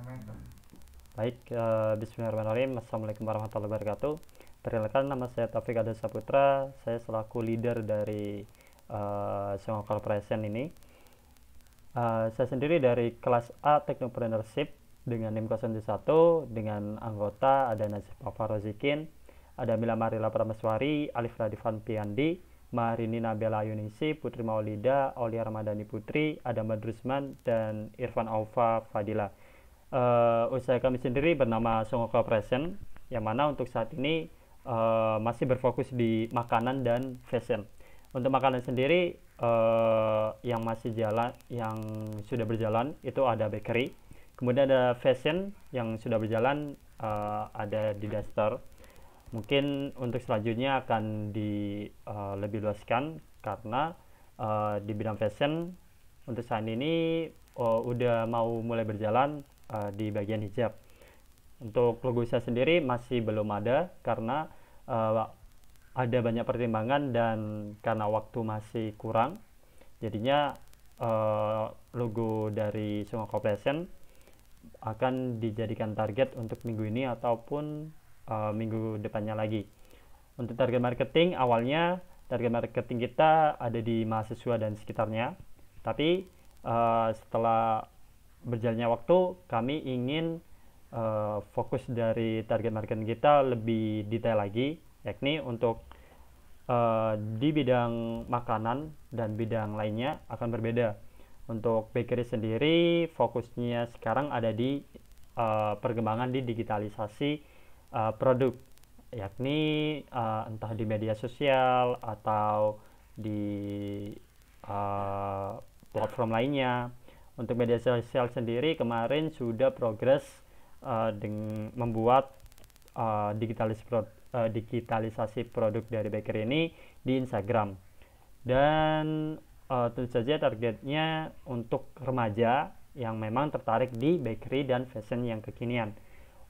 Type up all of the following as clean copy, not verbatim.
Baik, bismillahirrahmanirrahim. Assalamualaikum warahmatullahi wabarakatuh. Perkenalkan, nama saya Taufik Adel Saputra. Saya selaku leader dari Songo Corporation ini. Saya sendiri dari kelas A Technopreneurship dengan NIM 071 dengan anggota ada Najib Farozikin, ada Mila Marila Prameswari, Alif Radifan Piandi, Marini Nabila Yunisi, Putri Maulida, Aulia Ramadhani Putri, ada Madrusman, dan Irfan Aufa Fadila. Usaha kami sendiri bernama Songo Corporation, yang mana untuk saat ini masih berfokus di makanan dan fashion. Untuk makanan sendiri yang masih jalan, yang sudah berjalan itu ada bakery, kemudian ada fashion yang sudah berjalan, ada di Daster. Mungkin untuk selanjutnya akan lebih luaskan karena di bidang fashion untuk saat ini udah mau mulai berjalan di bagian hijab. Untuk logo saya sendiri masih belum ada karena ada banyak pertimbangan dan karena waktu masih kurang, jadinya logo dari Songo Corporation akan dijadikan target untuk minggu ini ataupun minggu depannya lagi. Untuk target marketing, awalnya target marketing kita ada di mahasiswa dan sekitarnya, tapi setelah berjalannya waktu kami ingin fokus dari target marketing kita lebih detail lagi, yakni untuk di bidang makanan dan bidang lainnya akan berbeda. Untuk bakery sendiri fokusnya sekarang ada di perkembangan di digitalisasi produk, yakni entah di media sosial atau di platform lainnya. Untuk media sosial sendiri kemarin sudah progres dengan membuat digitalisasi produk dari bakery ini di Instagram, dan tentu saja targetnya untuk remaja yang memang tertarik di bakery dan fashion yang kekinian.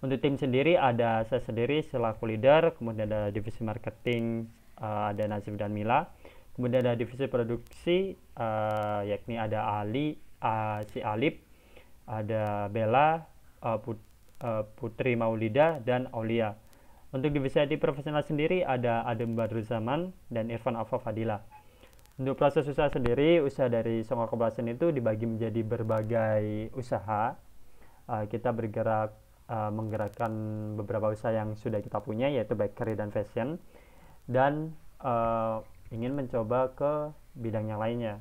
Untuk tim sendiri ada saya sendiri selaku leader, kemudian ada divisi marketing, ada Nazif dan Mila, kemudian ada divisi produksi, yakni ada si Alip, ada Bella, Putri Maulida, dan Aulia. Untuk divisi IT profesional sendiri ada Adem Badruzzaman dan Irfan Alfa Fadila. Untuk proses usaha sendiri, usaha dari Songo Corporation itu dibagi menjadi berbagai usaha. Kita bergerak menggerakkan beberapa usaha yang sudah kita punya, yaitu bakery dan fashion, dan ingin mencoba ke bidang yang lainnya.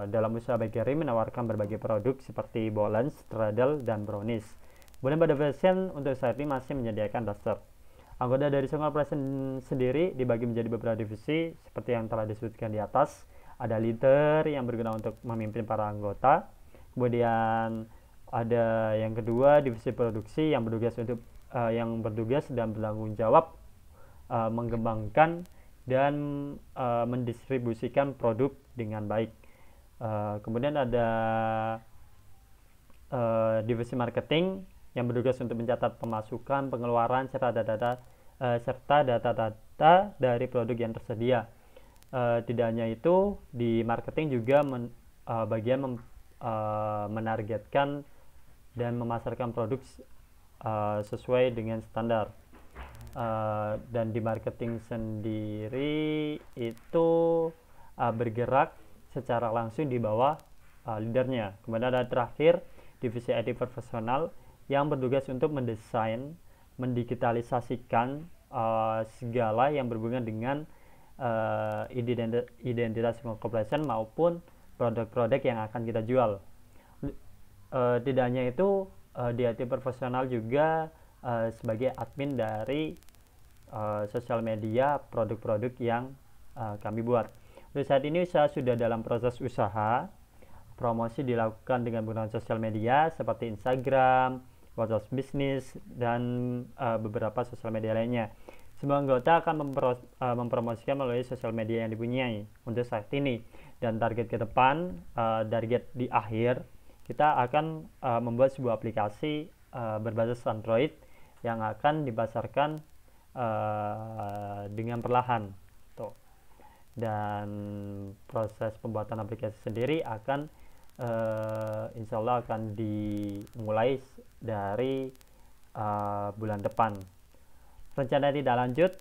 Dalam usaha bakery menawarkan berbagai produk seperti bolans, strudel, dan brownies. Kemudian pada fashion untuk saat ini masih menyediakan daster. Anggota dari Songo Corporation sendiri dibagi menjadi beberapa divisi seperti yang telah disebutkan di atas. Ada leader yang berguna untuk memimpin para anggota. Kemudian ada yang kedua divisi produksi yang bertugas dan bertanggung jawab mengembangkan dan mendistribusikan produk dengan baik. Kemudian ada divisi marketing yang bertugas untuk mencatat pemasukan, pengeluaran, serta data-data dari produk yang tersedia. Tidak hanya itu, di marketing juga bagian menargetkan dan memasarkan produk sesuai dengan standar. Dan di marketing sendiri itu bergerak secara langsung di bawah leadernya. Kemudian ada terakhir divisi IT profesional yang bertugas untuk mendesain, mendigitalisasikan segala yang berhubungan dengan identitas corporation maupun produk-produk yang akan kita jual. Tidak hanya itu, di IT profesional juga sebagai admin dari sosial media produk-produk yang kami buat. Untuk saat ini saya sudah dalam proses usaha. Promosi dilakukan dengan menggunakan sosial media seperti Instagram, WhatsApp Business, dan beberapa sosial media lainnya. Semua anggota akan mempromosikan melalui sosial media yang dipunyai untuk saat ini. Dan target ke depan, target di akhir, kita akan membuat sebuah aplikasi berbasis Android yang akan dipasarkan dengan perlahan. Tuh. Dan proses pembuatan aplikasi sendiri akan insya Allah akan dimulai dari bulan depan. Rencana tidak lanjut,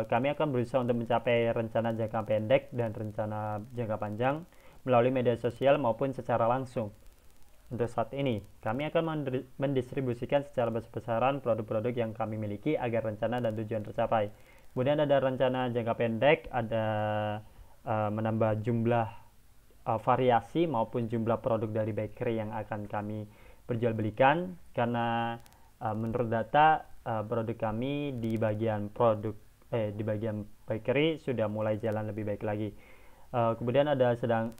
kami akan berusaha untuk mencapai rencana jangka pendek dan rencana jangka panjang melalui media sosial maupun secara langsung. Untuk saat ini, kami akan mendistribusikan secara besar-besaran produk-produk yang kami miliki agar rencana dan tujuan tercapai. Kemudian ada rencana jangka pendek, ada menambah jumlah variasi maupun jumlah produk dari bakery yang akan kami perjualbelikan, karena menurut data produk kami di bagian bakery sudah mulai jalan lebih baik lagi. Kemudian ada sedang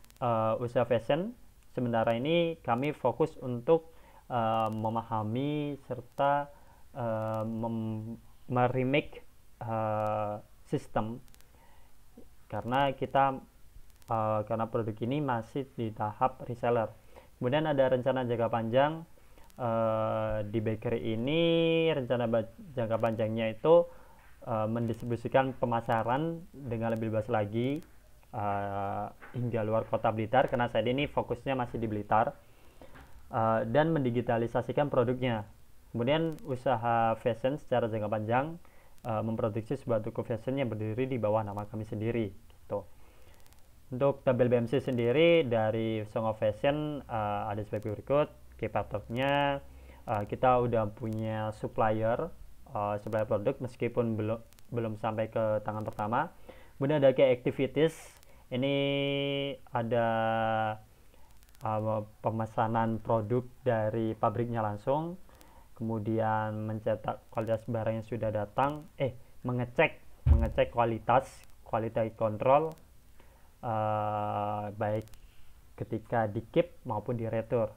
usaha fashion. Sementara ini kami fokus untuk memahami serta meremake sistem, karena karena produk ini masih di tahap reseller. Kemudian ada rencana jangka panjang. Di bakery ini rencana jangka panjangnya itu mendistribusikan pemasaran dengan lebih luas lagi hingga luar kota Blitar, karena saat ini fokusnya masih di Blitar, dan mendigitalisasikan produknya. Kemudian usaha fashion secara jangka panjang, memproduksi sebuah toko fashion yang berdiri di bawah nama kami sendiri gitu. Untuk tabel BMC sendiri dari Song of Fashion ada sebagai berikut. Key factornya, kita udah punya supplier produk meskipun belum sampai ke tangan pertama. Kemudian ada key activities, ini ada pemesanan produk dari pabriknya langsung, kemudian mencetak kualitas barang yang sudah datang, mengecek kualitas control, baik ketika di keep maupun di retur.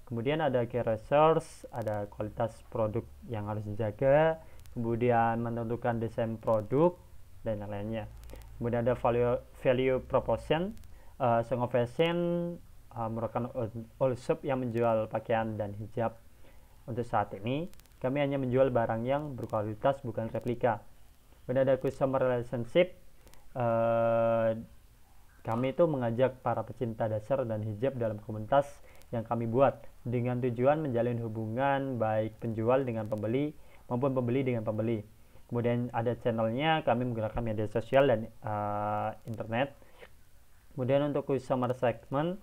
Kemudian ada key resource, ada kualitas produk yang harus dijaga, kemudian menentukan desain produk dan lain-lainnya. Kemudian ada value proposition. Song of Fashion merupakan all shop yang menjual pakaian dan hijab. Untuk saat ini kami hanya menjual barang yang berkualitas, bukan replika. Kemudian ada customer relationship. Kami itu mengajak para pecinta dasar dan hijab dalam komunitas yang kami buat dengan tujuan menjalin hubungan baik penjual dengan pembeli maupun pembeli dengan pembeli. Kemudian ada channelnya, kami menggunakan media sosial dan internet. Kemudian untuk customer segment,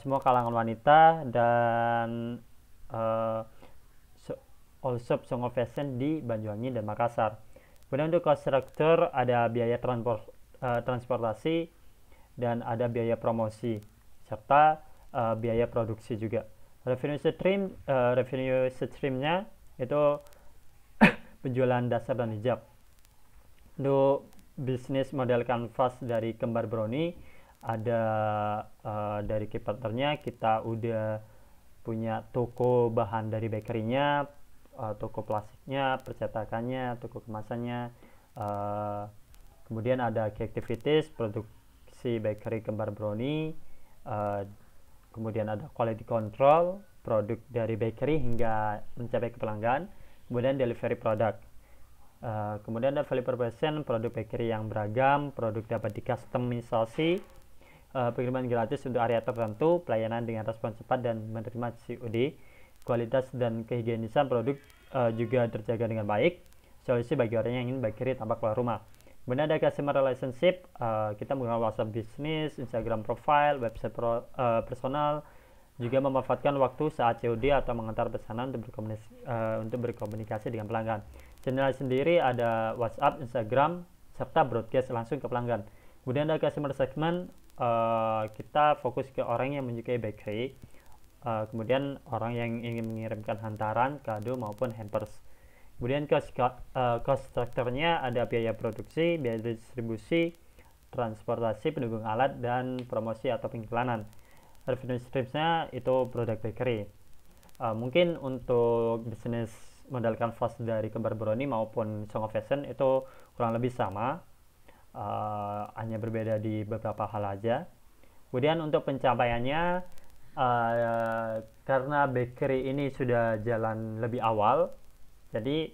semua kalangan wanita dan all shop Song of Fashion di Banyuwangi dan Makassar. Kemudian untuk cost structure, ada biaya transportasi dan ada biaya promosi serta biaya produksi juga. Revenue streamnya itu penjualan dasar dan hijab. Untuk bisnis model kanvas dari Kembar Brownie, ada dari key partnernya kita udah punya toko bahan dari bakerynya, toko plastiknya, percetakannya, toko kemasannya, kemudian ada key activities, produksi bakery Kembar Brownie, kemudian ada quality control produk dari bakery hingga mencapai ke pelanggan, kemudian delivery product, kemudian ada value proposition, produk bakery yang beragam, produk dapat dikustomisasi, pengiriman gratis untuk area tertentu, pelayanan dengan respon cepat dan menerima COD, kualitas dan kehigienisan produk juga terjaga dengan baik, solusi bagi orang yang ingin bakery tanpa keluar rumah. Kemudian ada customer relationship, kita menggunakan WhatsApp bisnis, Instagram profile, website personal, juga memanfaatkan waktu saat COD atau mengantar pesanan untuk berkomunikasi dengan pelanggan. Channel sendiri ada WhatsApp, Instagram, serta broadcast langsung ke pelanggan. Kemudian ada customer segment, kita fokus ke orang yang menyukai bakery, kemudian orang yang ingin mengirimkan hantaran, kado maupun hampers. Kemudian cost structure-nya ada biaya produksi, biaya distribusi, transportasi, pendukung alat, dan promosi atau pengiklanan. Revenue streams-nya itu produk bakery. Mungkin untuk bisnis modal kanvas dari Kembar Brownie maupun Song of Fashion itu kurang lebih sama, hanya berbeda di beberapa hal aja. Kemudian untuk pencapaiannya, karena bakery ini sudah jalan lebih awal, jadi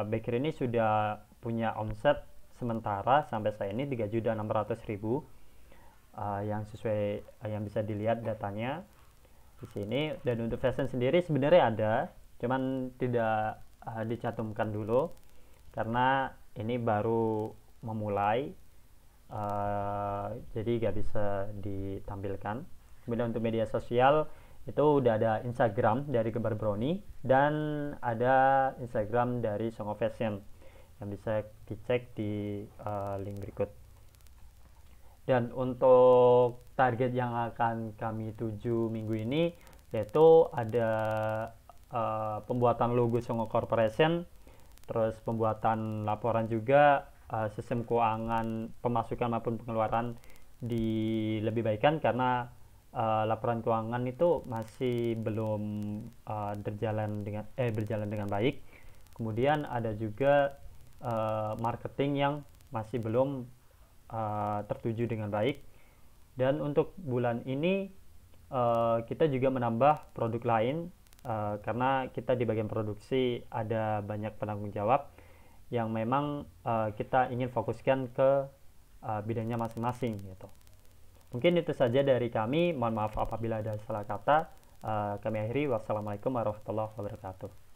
bakery ini sudah punya omset sementara sampai saat ini 3.600.000. yang sesuai yang bisa dilihat datanya di sini. Dan untuk fashion sendiri sebenarnya ada, cuman tidak dicantumkan dulu karena ini baru memulai, jadi gak bisa ditampilkan. Kemudian untuk media sosial itu udah ada Instagram dari Gembar Brownie dan ada Instagram dari Song of Fashion yang bisa dicek di link berikut. Dan untuk target yang akan kami tuju minggu ini yaitu ada pembuatan logo Songo Corporation, terus pembuatan laporan juga, sistem keuangan pemasukan maupun pengeluaran lebih baikkan karena laporan keuangan itu masih belum berjalan dengan baik. Kemudian ada juga marketing yang masih belum tertuju dengan baik. Dan untuk bulan ini kita juga menambah produk lain karena kita di bagian produksi ada banyak penanggung jawab yang memang kita ingin fokuskan ke bidangnya masing-masing gitu. Mungkin itu saja dari kami. Mohon maaf apabila ada salah kata. Kami akhiri. Wassalamualaikum warahmatullahi wabarakatuh.